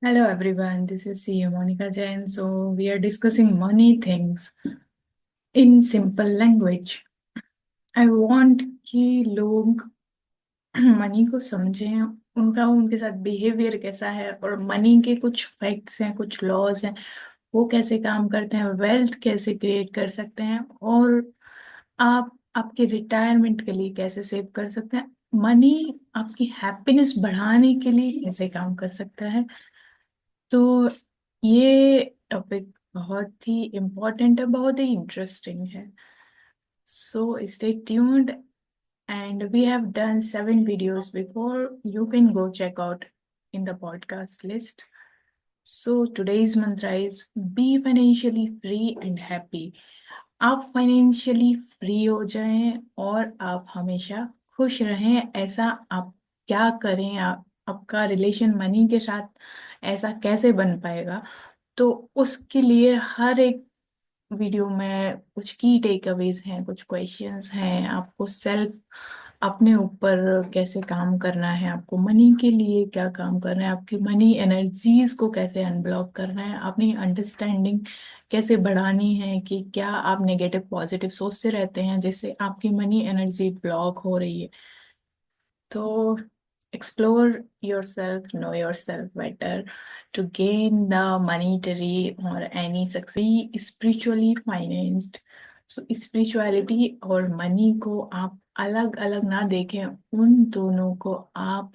Hello everyone, this is CA Monica Jain. So we are discussing money things in simple language. I want कि लोग money को समझें, उनका उनके साथ बिहेवियर कैसा है और मनी के कुछ फैक्ट्स हैं, कुछ लॉज हैं, वो कैसे काम करते हैं, वेल्थ कैसे क्रिएट कर सकते हैं और आप आपके रिटायरमेंट के लिए कैसे सेव कर सकते हैं। मनी आपकी हैप्पीनेस बढ़ाने के लिए कैसे काम कर सकता है। तो ये टॉपिक बहुत ही इम्पोर्टेंट है, बहुत ही इंटरेस्टिंग है। So stay tuned and we have done 7 videos before. You can go check out in the podcast list. So today's mantra is be financially free and happy. आप फाइनेंशियली फ्री हो जाएं और आप हमेशा खुश रहें। ऐसा आप क्या करें, आपका रिलेशन मनी के साथ ऐसा कैसे बन पाएगा। तो उसके लिए हर एक वीडियो में कुछ की टेक अवेज हैं, कुछ क्वेश्चंस हैं, आपको सेल्फ अपने ऊपर कैसे काम करना है, आपको मनी के लिए क्या काम करना है, आपकी मनी एनर्जीज को कैसे अनब्लॉक करना है, अपनी अंडरस्टैंडिंग कैसे बढ़ानी है कि क्या आप नेगेटिव पॉजिटिव सोचते रहते हैं जिससे आपकी मनी एनर्जी ब्लॉक हो रही है। तो explore yourself, know yourself better to gain the monetary or any success. Be spiritually financed. So spirituality और मनी को आप अलग अलग ना देखें, उन दोनों को आप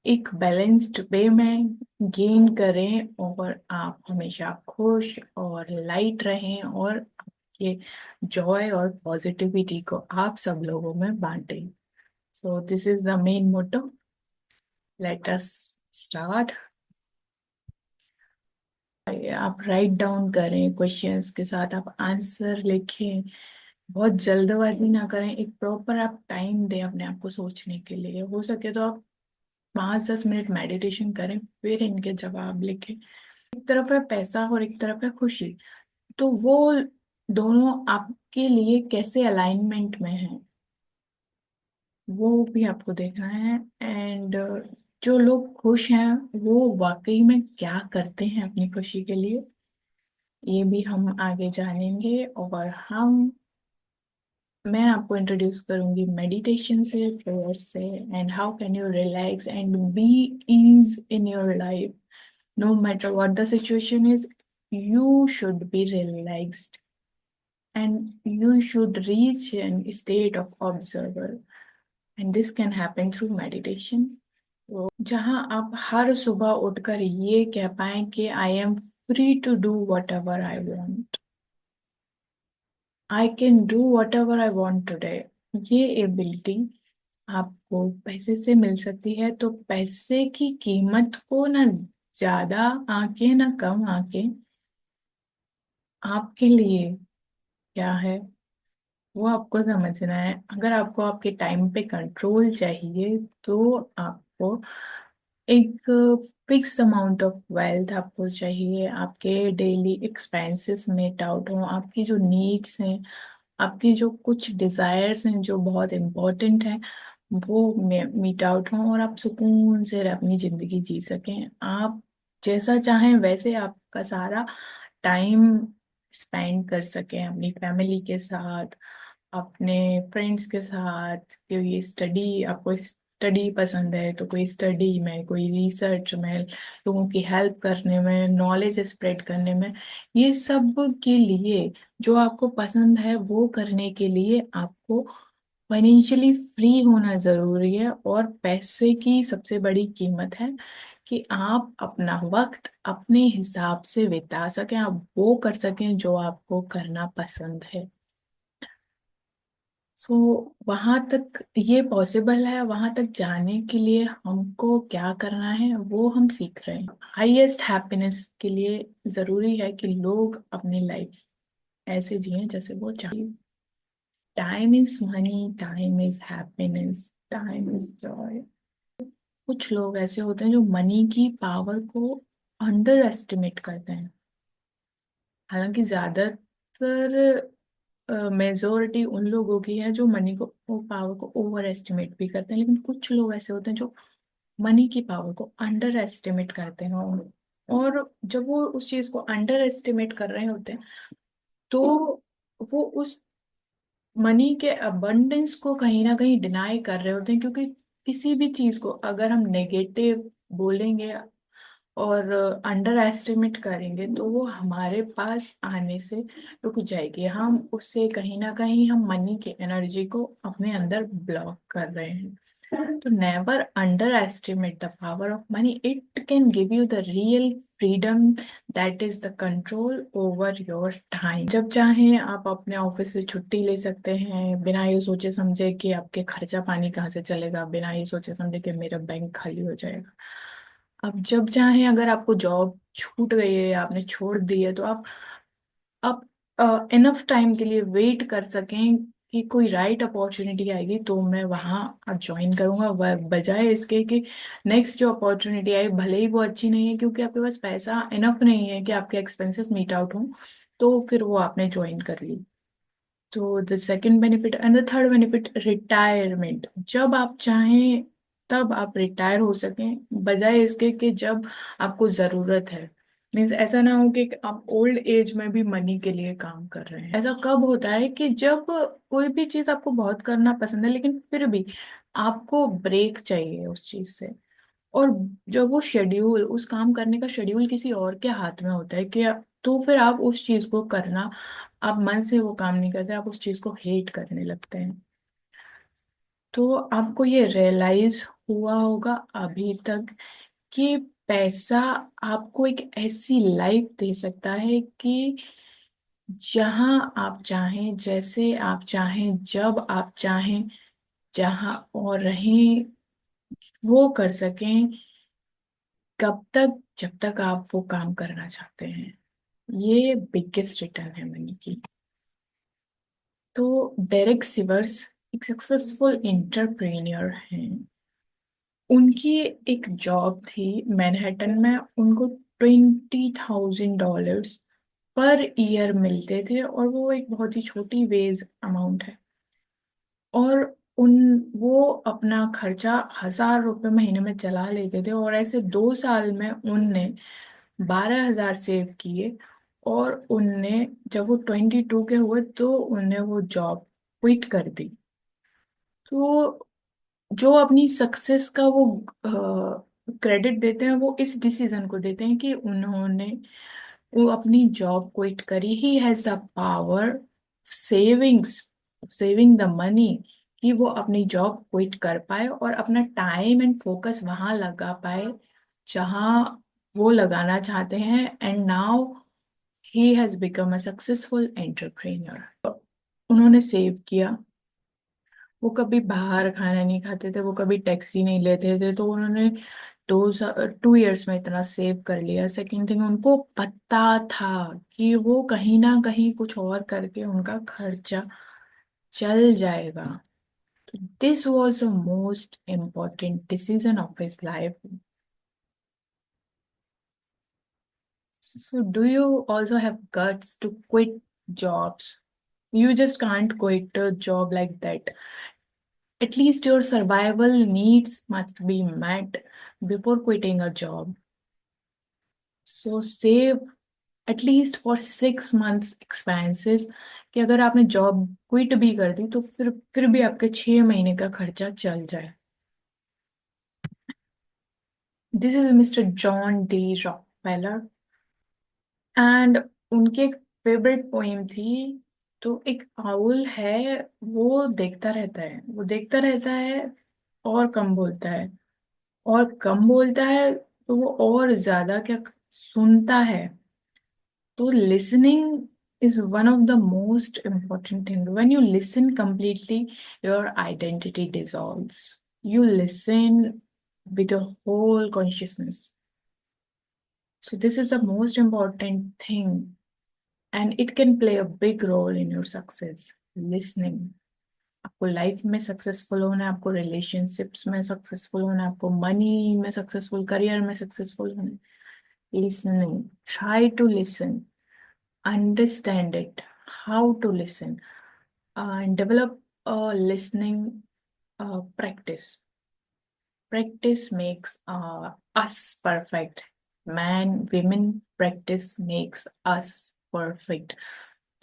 एक बैलेंस्ड वे में गेन करें और आप हमेशा खुश और लाइट रहें और ये जॉय और पॉजिटिविटी को आप सब लोगों में बांटें। So this is the main motto. Let us start. आप राइट डाउन करें, क्वेश्चंस के साथ आप आंसर लिखें। बहुत जल्दबाजी ना करें, एक प्रॉपर आप टाइम दें अपने आप को सोचने के लिए। हो सके तो आप 5-10 मिनट मेडिटेशन करें, फिर इनके जवाब लिखें। एक तरफ है पैसा और एक तरफ है खुशी, तो वो दोनों आपके लिए कैसे अलाइनमेंट में है वो भी आपको देखना है। एंड जो लोग खुश हैं वो वाकई में क्या करते हैं अपनी खुशी के लिए, ये भी हम आगे जानेंगे। और मैं आपको इंट्रोड्यूस करूंगी मेडिटेशन से, प्रेयर से, and how can you relax and be ease in your life. No matter what the situation is, you should be relaxed and you should reach an state of observer, and this can happen through meditation. जहां आप हर सुबह उठकर ये कह पाए कि I am free to do whatever I want, I can do whatever I want today. ये ability आपको पैसे से मिल सकती है, तो पैसे की कीमत को ना ज्यादा आके ना कम आके आपके लिए क्या है वो आपको समझना है। अगर आपको आपके टाइम पे कंट्रोल चाहिए तो आपको एक फिक्स अमाउंट ऑफ वेल्थ आपको चाहिए। आपके डेली एक्सपेंसेस मीट आउट हो, आपकी जो नीड्स हैं, आपकी जो कुछ डिजायर्स हैं जो बहुत इम्पोर्टेंट हैं वो मीट आउट हों और आप सुकून से अपनी जिंदगी जी सकें। आप जैसा चाहें वैसे आपका सारा टाइम स्पेंड कर सकें अपनी फैमिली के साथ, अपने फ्रेंड्स के साथ। कोई स्टडी, आपको स्टडी पसंद है तो कोई स्टडी में, कोई रिसर्च में, लोगों की हेल्प करने में, नॉलेज स्प्रेड करने में, ये सब के लिए जो आपको पसंद है वो करने के लिए आपको फाइनेंशियली फ्री होना जरूरी है। और पैसे की सबसे बड़ी कीमत है कि आप अपना वक्त अपने हिसाब से बिता सकें, आप वो कर सकें जो आपको करना पसंद है। सो वहां तक ये पॉसिबल है, वहां तक जाने के लिए हमको क्या करना है वो हम सीख रहे हैं। हाईएस्ट हैप्पीनेस के लिए जरूरी है कि लोग अपनी लाइफ ऐसे जिएं जैसे वो चाहिए। Time is money, time is happiness, time is Joy. कुछ लोग ऐसे होते हैं जो मनी की पावर को अंडर एस्टिमेट करते हैं। हालांकि ज्यादातर मेजोरिटी उन लोगों की है जो मनी को, वो पावर को ओवर एस्टिमेट भी करते हैं, लेकिन कुछ लोग ऐसे होते हैं जो मनी की पावर को अंडर एस्टिमेट करते हैं और जब वो उस चीज को अंडर एस्टिमेट कर रहे होते हैं, तो वो उस मनी के अबंडेंस को कहीं ना कहीं डिनाई कर रहे होते हैं, क्योंकि किसी भी चीज को अगर हम नेगेटिव बोलेंगे और अंडर एस्टिमेट करेंगे तो वो हमारे पास आने से रुक जाएगी। हम उससे कहीं ना कहीं हम मनी की एनर्जी को अपने अंदर ब्लॉक कर रहे हैं। तो never under estimate the power of money, it can give you the real freedom, that is the control over your time. जब चाहें आप अपने ऑफिस से छुट्टी ले सकते हैं, बिना ये सोचे समझे कि आपके खर्चा पानी कहाँ से चलेगा, बिना ये सोचे समझे कि मेरा बैंक खाली हो जाएगा। अब जब चाहें, अगर आपको जॉब छूट गई है या आपने छोड़ दी है, तो आप इनफ टाइम के लिए वेट कर सकें कि कोई राइट अपॉर्चुनिटी आएगी तो मैं वहां ज्वाइन करूंगा, बजाय इसके कि नेक्स्ट जो अपॉर्चुनिटी आई भले ही वो अच्छी नहीं है, क्योंकि आपके पास पैसा इनफ नहीं है कि आपके एक्सपेंसेस मीट आउट हों, तो फिर वो आपने ज्वाइन कर ली। तो the second benefit and the third benefit, retirement. जब आप चाहें तब आप रिटायर हो सकें, बजाय इसके कि जब आपको जरूरत है। मीन्स ऐसा ना हो कि आप ओल्ड एज में भी मनी के लिए काम कर रहे हैं। ऐसा कब होता है कि जब कोई भी चीज आपको बहुत करना पसंद है, लेकिन फिर भी आपको ब्रेक चाहिए उस चीज से, और जब वो शेड्यूल, उस काम करने का शेड्यूल किसी और के हाथ में होता है कि तो फिर आप उस चीज को करना, आप मन से वो काम नहीं करते, आप उस चीज को हेट करने लगते हैं। तो आपको ये रियलाइज हुआ होगा अभी तक कि पैसा आपको एक ऐसी लाइफ दे सकता है कि जहां आप चाहें, जैसे आप चाहें, जब आप चाहें, जहां और रहें, वो कर सकें, कब तक, जब तक आप वो काम करना चाहते हैं। ये बिगेस्ट रिटर्न है मनी की। तो डेरेक सिवर्स एक सक्सेसफुल एंटरप्रेन्योर हैं। उनकी एक जॉब थी मैनहट्टन में, उनको $20,000 पर ईयर मिलते थे, और वो एक बहुत ही छोटी वेज अमाउंट है। और उन वो अपना खर्चा $1,000 महीने में चला लेते थे, और ऐसे 2 साल में उनने 12,000 सेव किए। और उनने, जब वो 22 के हुए तो उनने वो जॉब क्विट कर दी। तो जो अपनी सक्सेस का वो क्रेडिट देते हैं, वो इस डिसीजन को देते हैं कि उन्होंने, वो अपनी जॉब क्विट करी। He has the power savings, saving the money, कि वो अपनी जॉब क्विट कर पाए और अपना टाइम एंड फोकस वहां लगा पाए जहां वो लगाना चाहते हैं। And now he has become a successful entrepreneur. उन्होंने सेव किया, वो कभी बाहर खाना नहीं खाते थे, वो कभी टैक्सी नहीं लेते थे, तो उन्होंने 2 ईयर्स में इतना सेव कर लिया। सेकेंड थिंग, उनको पता था कि वो कहीं ना कहीं कुछ और करके उनका खर्चा चल जाएगा। तो this was the most important decision of his life. So do you also have guts to quit jobs? You just can't quit a job like that. At least your survival needs must be met before quitting a job. So save at least for 6 months expenses, कि अगर आपने job quit भी कर दी तो फिर भी आपके 6 महीने का खर्चा चल जाए। This is mister John D Rockefeller. And उनकी एक फेवरेट पोइम थी। तो एक आउल है, वो देखता रहता है, वो देखता रहता है और कम बोलता है, और कम बोलता है तो वो और ज्यादा क्या सुनता है। तो listening is one of the most important thing. When you listen completely, your identity dissolves. You listen with your whole consciousness. So this is the most important thing, and it can play a big role in your success. Listening. आपको life में successful होना है, आपको relationships में successful होना है, आपको money में सक्सेसफुल, करियर में सक्सेसफुल होना है। Listening, try to listen, understand it, how to listen, and develop a listening practice. Practice makes us perfect. Man women practice makes us perfect.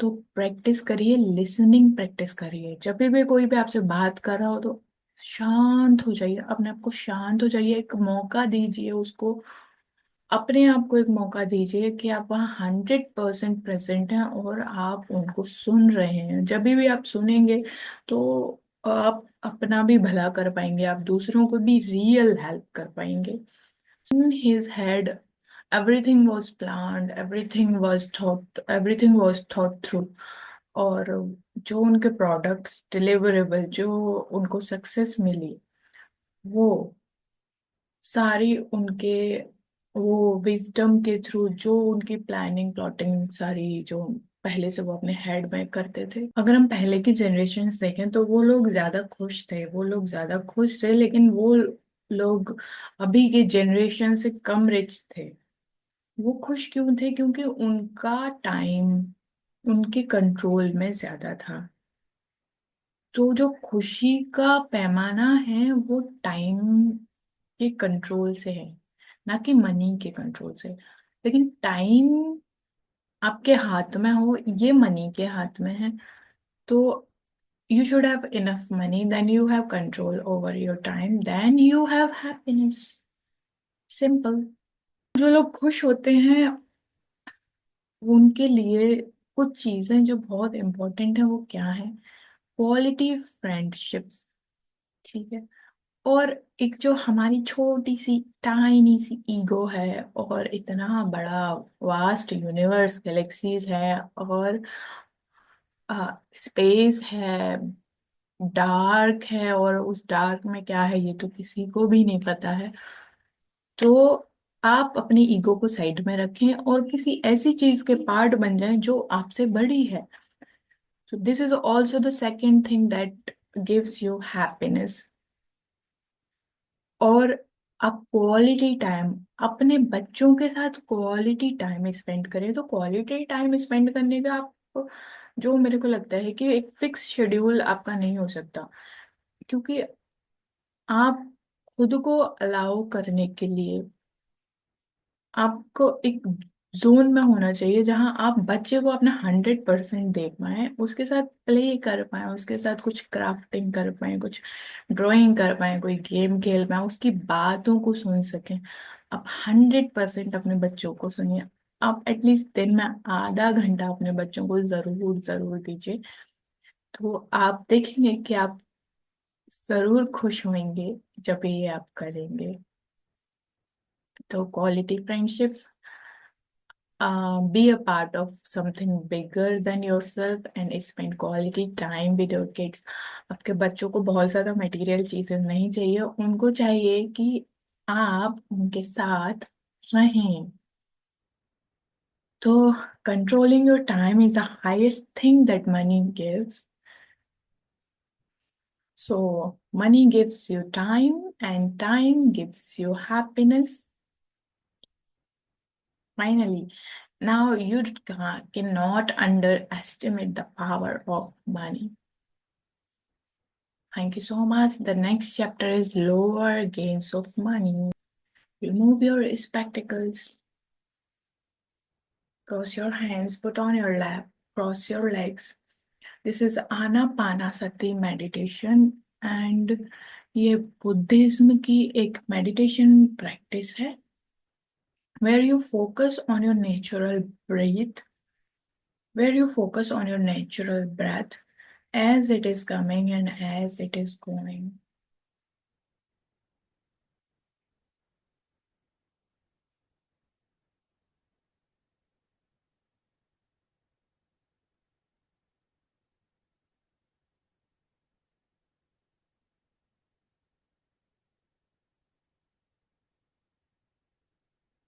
तो प्रैक्टिस करिए, लिसनिंग प्रैक्टिस करिए। जब भी कोई भी आपसे बात कर रहा हो तो शांत हो जाइए, अपने आप को शांत हो जाइए, एक मौका दीजिए उसको, अपने आप को एक मौका दीजिए कि आप वहाँ 100% प्रेजेंट हैं और आप उनको सुन रहे हैं। जब भी आप सुनेंगे तो आप अपना भी भला कर पाएंगे, आप दूसरों को भी रियल हेल्प कर पाएंगे। In his head, everything was planned, everything was thought through। और जो उनके प्रोडक्ट्स डिलीवरेबल, जो उनको सक्सेस मिली, वो सारी उनके वो विजडम के थ्रू, जो उनकी प्लानिंग प्लॉटिंग सारी जो पहले से वो अपने हेड में करते थे। अगर हम पहले की जनरेशन देखें तो वो लोग ज्यादा खुश थे, वो लोग ज्यादा खुश थे, लेकिन वो लोग अभी के जनरेशन से कम रिच थे। वो खुश क्यों थे? क्योंकि उनका टाइम उनके कंट्रोल में ज्यादा था। तो जो खुशी का पैमाना है वो टाइम के कंट्रोल से है, ना कि मनी के कंट्रोल से। लेकिन टाइम आपके हाथ में हो, ये मनी के हाथ में है। तो you should have enough money, then you have control over your time, then you have happiness। Simple. जो लोग खुश होते हैं उनके लिए कुछ चीजें जो बहुत इंपॉर्टेंट है वो क्या है? क्वालिटी फ्रेंडशिप्स, ठीक है। और एक जो हमारी छोटी सी टाइनी सी ईगो है, और इतना बड़ा वास्ट यूनिवर्स, गैलेक्सीज है, और स्पेस है, डार्क है, और उस डार्क में क्या है ये तो किसी को भी नहीं पता है। तो आप अपनी ईगो को साइड में रखें और किसी ऐसी चीज के पार्ट बन जाएं जो आपसे बड़ी है। तो this is also the second thing that gives you happiness. और आप क्वालिटी टाइम अपने बच्चों के साथ क्वालिटी टाइम स्पेंड करें। तो क्वालिटी टाइम स्पेंड करने का आप, जो मेरे को लगता है कि एक फिक्स शेड्यूल आपका नहीं हो सकता, क्योंकि आप खुद को अलाउ करने के लिए आपको एक जोन में होना चाहिए जहां आप बच्चे को अपना 100% दे पाए, उसके साथ प्ले कर पाए, उसके साथ कुछ क्राफ्टिंग कर पाए, कुछ ड्राइंग कर पाए, कोई गेम खेल पाए, उसकी बातों को सुन सकें। आप 100% अपने बच्चों को सुनिए। आप एटलीस्ट दिन में आधा घंटा अपने बच्चों को जरूर जरूर दीजिए। तो आप देखेंगे कि आप जरूर खुश होंगे जब ये आप करेंगे। तो quality friendships, be a part of something bigger than yourself and spend quality time with your kids। आपके बच्चों को बहुत ज्यादा मटेरियल चीजें नहीं चाहिए, उनको चाहिए कि आप उनके साथ रहें। तो controlling your time is the highest thing that money gives। So money gives you time and time gives you happiness। Finally, now you cannot underestimate the power of money। Thank you so much. The next chapter is lower gains of money। Remove your spectacles, cross your hands, put on your lap, cross your legs। This is Anapanasati meditation, and ये Buddhism की एक meditation practice है where you focus on your natural breath, where you focus on your natural breath as it is coming and as it is going।